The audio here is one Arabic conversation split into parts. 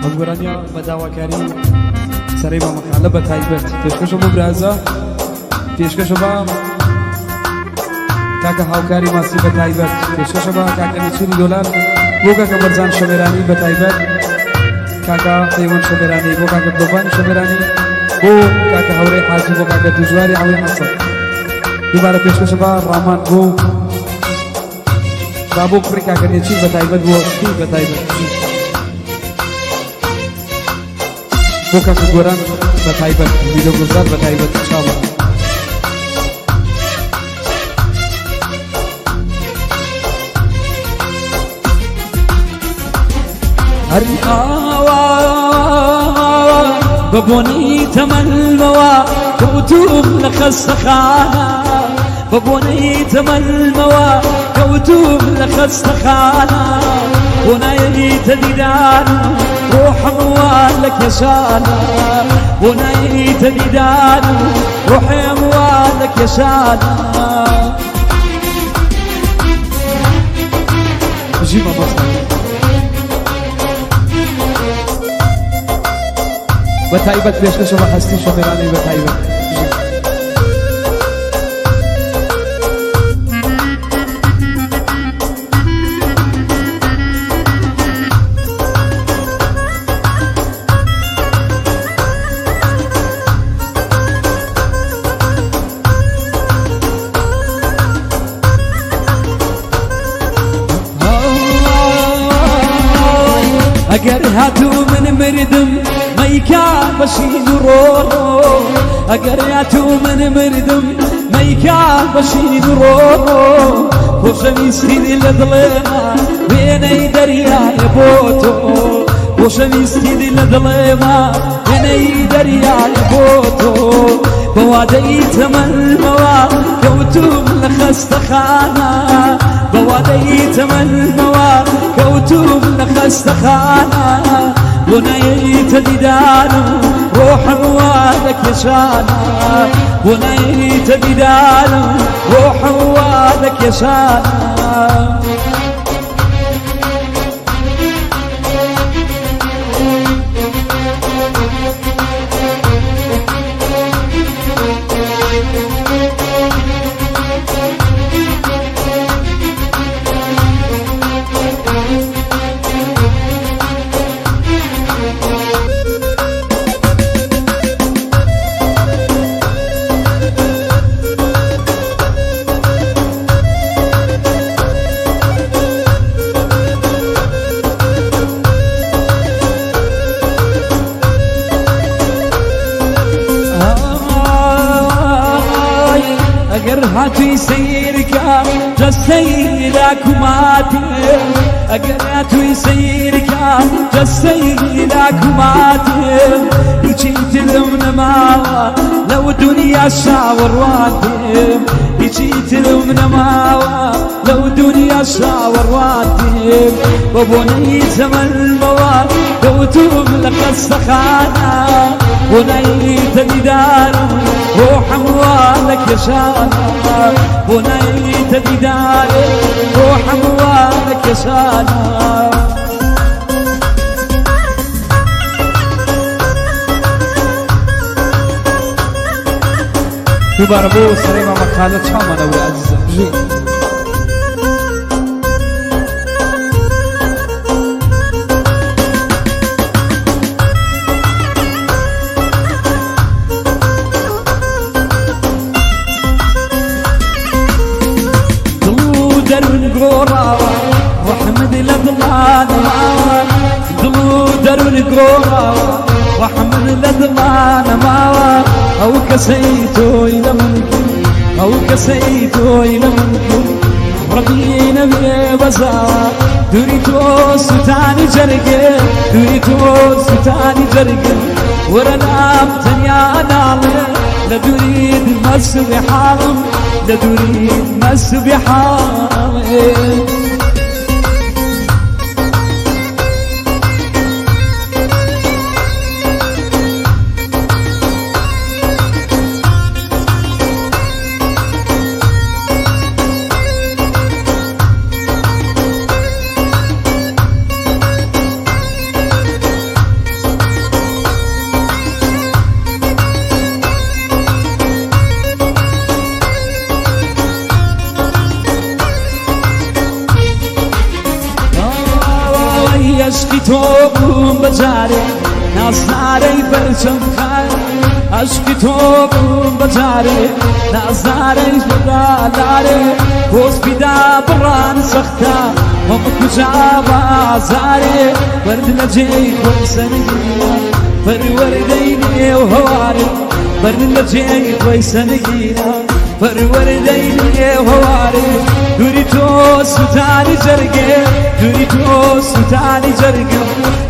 بگرانیا بداواکاری سری با مخاله بتایبت پیشکشو بو برازا پیشکشو با کاکا هاوکاری ماسی بتایبت پیشکشو با کاکا نیچوری دولار بو کاکا برزان شمیرانی بتایبت کاکا پیوان شمیرانی بو کاکا دوبان شمیرانی بو کاکا هوری حاجی بو کاکا دوجواری عوی حسن دوباره پیشکشو با رامان بو بابو کری کاکا نیچوری بتایبت بو کی بتایبت بوكا كوران بتايبت فيديو گزار بتايبت ان شاء الله ببوني تمل موا كوتوم لك السخانة ببوني تمل موا كوتوم لك السخانة ونايت ديدان روح موالك يا شانا ونايت ديدان روح موالك يا شانا جيما مصر بتايبت بيشكشو بحستي شميراني بتايبت اگر هاتو من مردم ميكا بشين روحو اگر هاتو من مردم ميكا بشين روحو وشميسي للظليمة بيني دريا يبوتو وشميسي للظليمة بيني دريا يبوتو بوادي تمل موا كوتوم لخستخانا بوادي تمل موا كوتوم لخستخانا ونيت ديدان روح موالك يا شانا ونيت ديدان روح موالك يا شانا هاتي سيرك جسيلك ماتم اگر هاتي سيرك جسيلك ماتم يجيت لمن ما لو دنيا شاور واتم يجيت لمن ما لو دنيا شاور واتم وبني زمن مواد دوتم لك السخانة ونيت ديدار روح موالك يا شانا ونيت ديدار روح موالك يا شانا دوباره بو سريما مخالة شامنا وعزة جي وحمد لدمان دلودر القرى وحمد لدمان ما او كسيتو الى منكم او كسيتو الى منكم ربينا بيبزا دوريتو ستاني جرقه دوريتو ستاني جرقه ورنام تنيا نالي لا تريد مس بحالم لا تريد مس بحالم عشقی تۆ بووم بەجارێ نازدارەی بەرچەم خان عشقی تۆ بووم بەجارێ نازدارەی بەدالارێ هۆسپیدا بڕان سەختە وەمە کوجا بازارێ بەرد لە جێی خۆی سەرگیرە پەروەردەی نێو هەوارێ بەرد لە جێی خۆی سەرگیرە پەروەردەی نێو هەوارێ دووری تۆ سوتانی جەرگێ دووری تۆ سوتانی جەرگە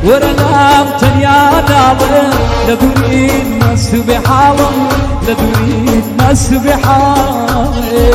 وەرە لام تەنیا ناڵێ لە دوورین مەست بێ حاڵم لە دوورین مەست بێ حاڵێ